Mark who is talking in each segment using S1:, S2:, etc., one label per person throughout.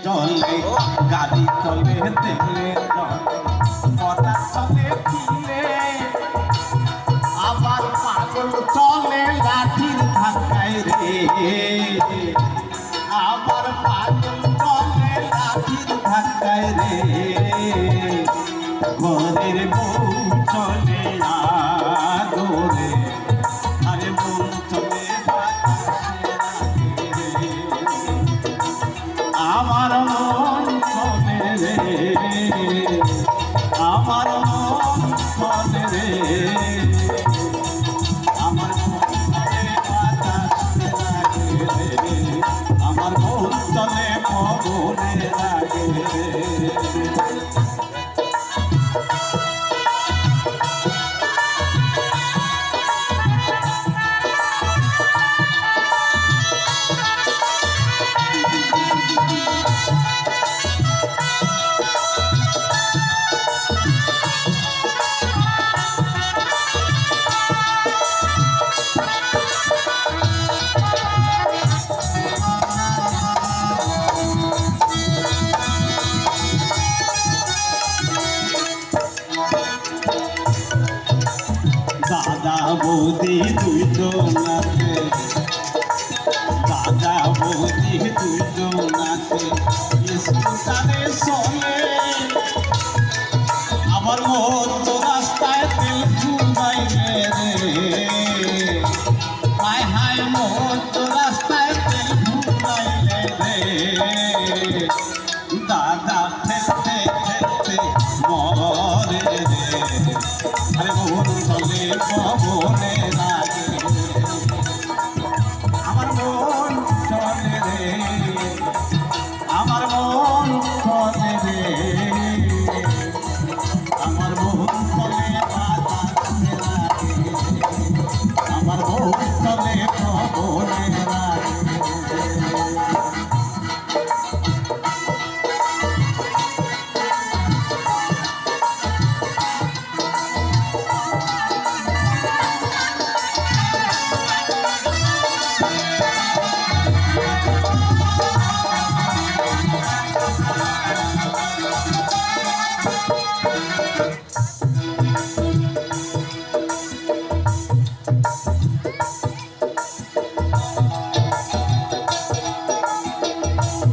S1: চলে গাড়ি চলে তেলে চলে কথা চলে দিলে আবার পাগল চলে লাঠির ধাক্কায় রে আবার পাগল চলে লাঠির ধাক্কায় রে ঘরের বউ চলে আদরে আরে বউ চলে আমার মন চলে রে আমার মন চলে রে আমার মন চলে বাতাসে লাগে রে আমার মন চলে পবনে লাগে রে দাদা বৌদি দুইজন আছে দাদা বৌদি দুইজন আছে স্কুটারে চলে আমার মন তো রাস্তায় তেল ঘুমাইলে রে হায় হায় মন তো রাস্তায় তেল ঘুমাইলে রে দাদা ঠেলতে ঠেলতে মরে রে আরে মন চলে পবনে লাগে আমার মন চলে রে আমার মন চলে রে আমার মন চলে বাতাসে লাগে আমার মন চলে পবনে লাগে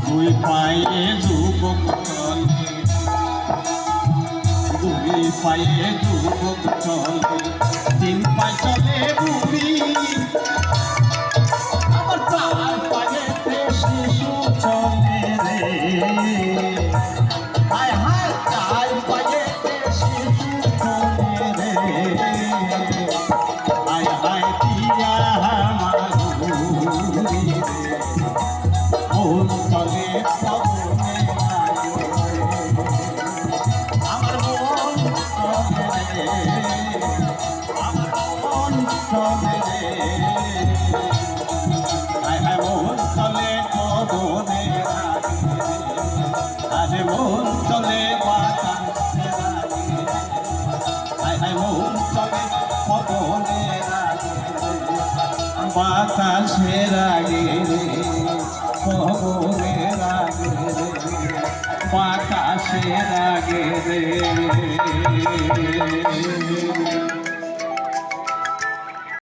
S1: দুই পায়ে যুবক চলে দুই পায়ে যুবক চলে তিন পায়ে চলে বুড়ি আবার চার পায়েতে শিশু চলে রে হায় হায় চার পায়েতে শিশু চলে রে হায় হায় দিয়া আমার বুড়ি রে মন চলে পবনে লাগে আমার মন চলে রে আমার মন চলে রে হায় হায় মন চলে পবনে লাগে আরে মন চলে বাতাসে লাগে হায় হায় মন চলে পবনে লাগে বাতাসে লাগে রে পবনে লাগে রে বাতাসে লাগে রে